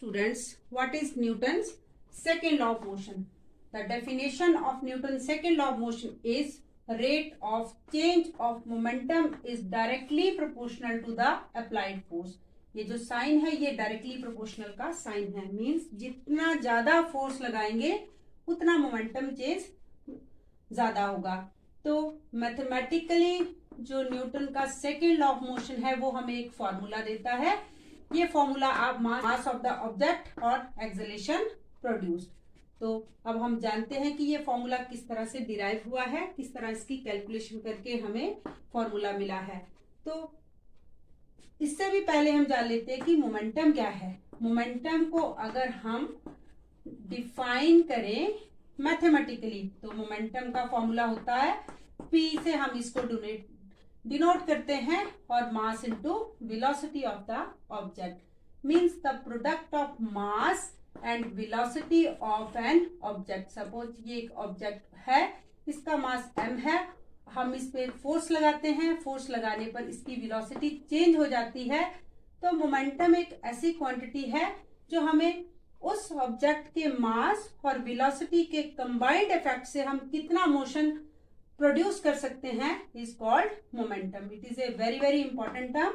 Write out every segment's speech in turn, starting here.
Students, what is Newton's second law of motion? The definition of Newton's second law of motion is rate of change of momentum is directly proportional to the applied force. ये जो sign है ये directly proportional का sign है, means जितना ज्यादा force लगाएंगे उतना मोमेंटम चेंज ज्यादा होगा. तो मैथमेटिकली जो न्यूटन का सेकेंड लॉ ऑफ मोशन है वो हमें एक फॉर्मूला देता है. ये फॉर्मूला आप मास ऑफ द ऑब्जेक्ट और एक्सेलरेशन प्रोड्यूस्ड. तो अब हम जानते हैं कि ये फॉर्मूला किस तरह से डिराइव हुआ है, किस तरह इसकी कैलकुलेशन करके हमें फॉर्मूला मिला है. तो इससे भी पहले हम जान लेते हैं कि मोमेंटम क्या है. मोमेंटम को अगर हम डिफाइन करें मैथमेटिकली तो मोमेंटम का फॉर्मूला होता है P से हम इसको डिनोट करते हैं और mass into velocity of the object, means the product of mass and velocity of an object. Suppose ये एक ऑब्जेक्ट है, इसका मास m है, हम इस पे फोर्स लगाते हैं, फोर्स लगाने पर इसकी वेलोसिटी चेंज हो जाती है. तो मोमेंटम एक ऐसी क्वांटिटी है जो हमें उस ऑब्जेक्ट के मास और वेलोसिटी के कंबाइंड इफेक्ट से हम कितना मोशन प्रोड्यूस कर सकते हैं is called momentum. It is a very very important term.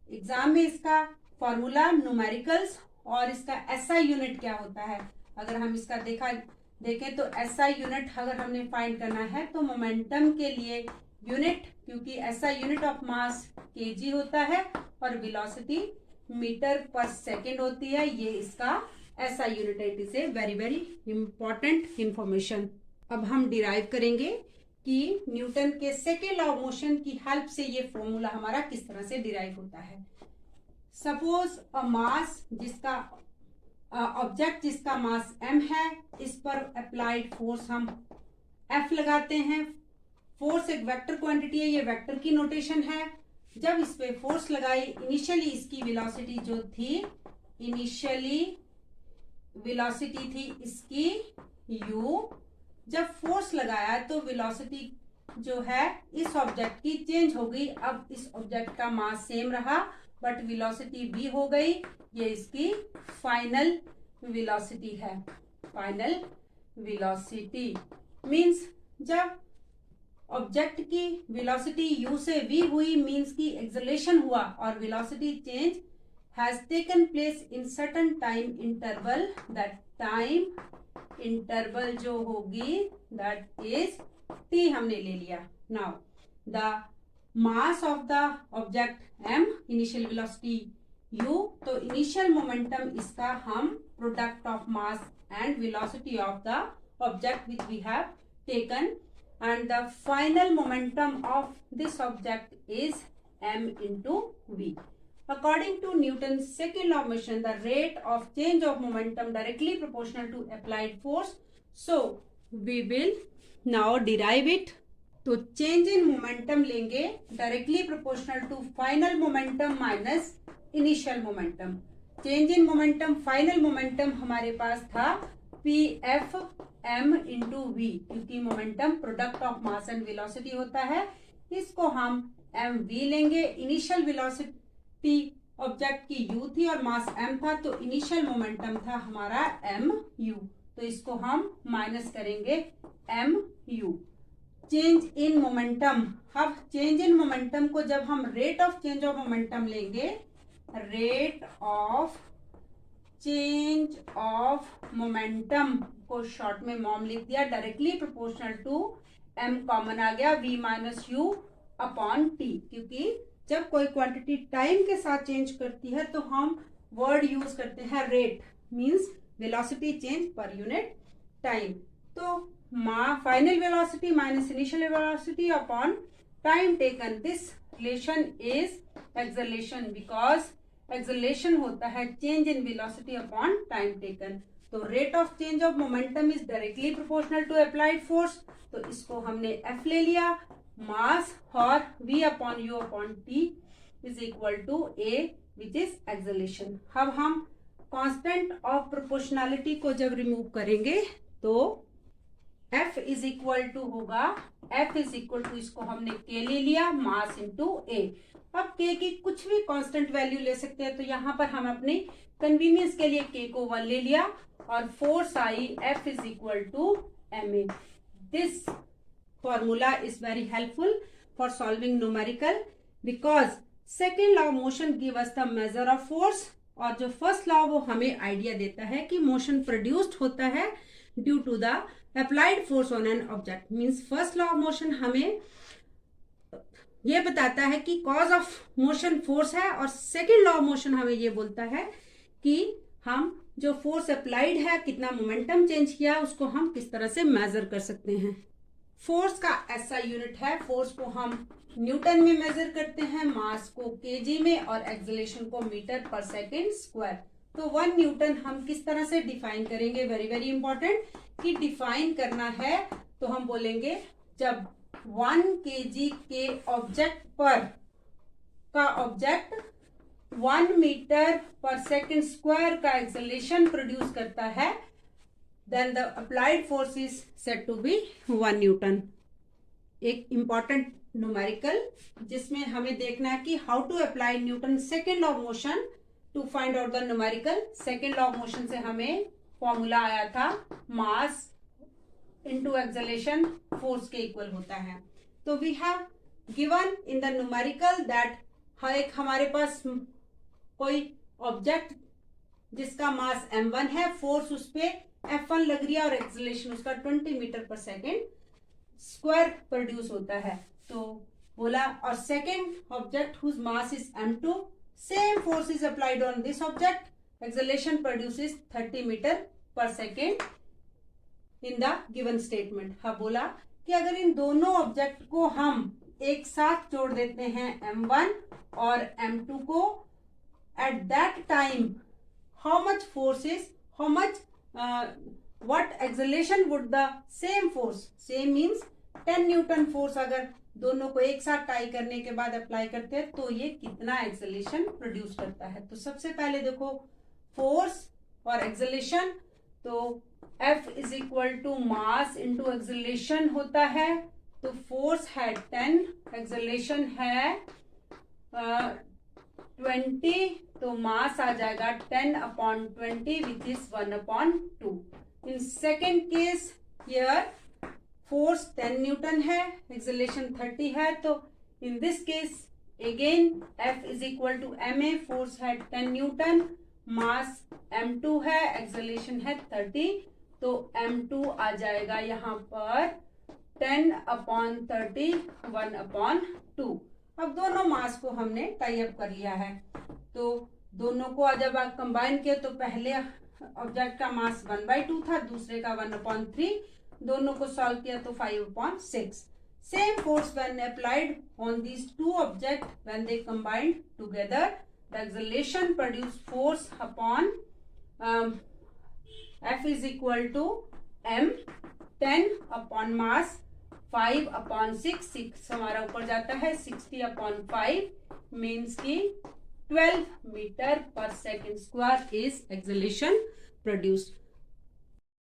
Exam में इसका फॉर्मूला न्यूमेरिकल्स और इसका एसआई यूनिट क्या होता है, अगर हम इसका देखें तो एसआई यूनिट अगर हमने फाइंड करना है तो मोमेंटम के लिए यूनिट, क्योंकि SI unit of mass KG होता है और वेलोसिटी मीटर पर सेकेंड होती है, ये इसका SI unit. It is a very very important information. अब हम डिराइव करेंगे कि न्यूटन के सेकेंड लॉ ऑफ मोशन की हेल्प से ये फॉर्मूला हमारा किस तरह से डिराइव होता है. सपोज अ मास जिसका ऑब्जेक्ट जिसका मास m है, इस पर अप्लाइड फोर्स हम F लगाते हैं. फोर्स एक वेक्टर क्वांटिटी है, ये वेक्टर की नोटेशन है. जब इस पे फोर्स लगाई, इनिशियली इसकी वेलोसिटी जो थी, इनिशियली वेलोसिटी थी इसकी u. जब फोर्स लगाया तो वेलोसिटी जो है इस ऑब्जेक्ट की चेंज हो गई. अब इस ऑब्जेक्ट का मास सेम रहा बट वेलोसिटी भी हो गई. ये इसकी फाइनल वेलोसिटी है. फाइनल वेलोसिटी मींस जब ऑब्जेक्ट की वेलोसिटी u से v हुई, मींस की एक्सेलरेशन हुआ और velocity change has taken place in certain time interval. That time interval जो होगी दैट इज t हमने ले लिया. Now the mass of the object m, initial velocity u, तो इनिशियल मोमेंटम इसका हम product of mass and velocity of the object which we have taken, and the final momentum of this object is m into v. According to Newton's second law of motion, the rate of change of momentum directly proportional to applied force. So we will now derive it. तो change in momentum लेंगे directly proportional to final momentum minus initial momentum. Change in momentum, final momentum हमारे पास था pf m into v, क्योंकि momentum product of mass and velocity होता है. इसको हम mv लेंगे. इनिशियल वेलोसिटी ऑब्जेक्ट की u थी और मास m था, तो इनिशियल मोमेंटम था हमारा mu. तो इसको हम माइनस करेंगे mu. चेंज इन मोमेंटम, अब चेंज इन मोमेंटम को जब हम rate of change of momentum लेंगे, rate of change of momentum को शॉर्ट में मॉम लिख दिया, directly proportional to m common आ गया v minus u upon t. क्योंकि जब कोई क्वांटिटी टाइम के साथ चेंज करती है तो हम वर्ड यूज करते हैं rate, means velocity change per unit time. तो final velocity minus initial velocity upon time taken. This relation is acceleration, because acceleration होता है change in velocity upon time taken. तो rate of change of momentum is directly proportional to applied force. तो इसको हमने f ले लिया. Mass और v upon u upon t is equal to a which is acceleration. अब हम constant of proportionality को जब रिमूव करेंगे तो F इज इक्वल टू होगा, F इज इक्वल टू, इसको हमने K ले लिया, मास इंटू A। अब K की कुछ भी कांस्टेंट वैल्यू ले सकते हैं, तो यहाँ पर हम अपनी कन्वीनियंस के लिए K को 1 ले लिया और फोर्स आई F is equal to ma। This formula is very helpful for solving numerical because second law of motion give us the measure of force, और जो फर्स्ट लॉ वो हमें आइडिया देता है कि मोशन प्रोड्यूस्ड होता है due to the applied force on an object. Means first law of motion हमें ये बताता है कि कॉज ऑफ मोशन फोर्स है, और सेकेंड लॉ ऑफ मोशन हमें ये बोलता है कि हम जो फोर्स अप्लाइड है, कितना मोमेंटम चेंज किया, उसको हम किस तरह से मेजर कर सकते हैं। फोर्स का ऐसा यूनिट है, फोर्स को हम न्यूटन में मेजर करते हैं, मास को केजी में, और एक्सेलरेशन को मीटर पर सेकेंड स्क्वायर। तो 1 न्यूटन हम किस तरह से डिफाइन करेंगे, वेरी वेरी इंपॉर्टेंट, कि डिफाइन करना है तो हम बोलेंगे जब 1 केजी के ऑब्जेक्ट पर का object 1 metre per second square का एक्सेलरेशन प्रोड्यूस करता है, then the applied force is said to be 1 newton. एक इंपॉर्टेंट न्यूमेरिकल जिसमें हमें देखना है कि how to apply Newton second law of motion to find out the numerical. Second law of motion से हमें फॉर्मूला आया था मास इनटू एक्सेलरेशन फोर्स के इक्वल होता है। तो we have given in the numerical that हर एक हमारे पास कोई ऑब्जेक्ट जिसका मास m1 है, फोर्स उस पे F1 लग रही है और एक्सेलरेशन उसका 20 metre per second square produce होता है। तो बोला, और second object whose mass is m2, same force is applied on this object, acceleration produces 30 metre per second in the given statement. हाँ, बोला कि अगर इन दोनों ऑब्जेक्ट को हम एक साथ जोड़ देते हैं m1 और m2 को, at that time how much force is, how much what acceleration would the same force, same means 10 Newton force अगर दोनों को एक साथ टाई करने के बाद अप्लाई करते हैं तो ये कितना एक्सेलरेशन प्रोड्यूस करता है। तो सबसे पहले देखो फोर्स और एक्सेलरेशन, तो F is equal to mass into acceleration होता है। तो फोर्स है 10, एक्सेलरेशन है 20, तो मास आ जाएगा 10/20 which is 1/2। In second case here force 10 newton है, एक्सेलरेशन 30 है, तो in this case again F is equal to ma, force है 10 न्यूटन, मास m2 है, एक्सेलरेशन है 30, तो m2 आ जाएगा यहाँ पर 10/30 1/2। अब दोनों मास को हमने टाई अप कर लिया है, तो दोनों को जब आप कंबाइन किए तो पहले ऑब्जेक्ट का मास 1/2 था, दूसरे का 1/3, दोनों को सॉल्व किया तो 5/6। Same force when applied on these two object when they combined together, the acceleration produce force upon F is equal to m, 10 upon mass 5/6, 6 हमारा ऊपर जाता है, 60/5 मीन्स की 12 metre per second square is acceleration produced.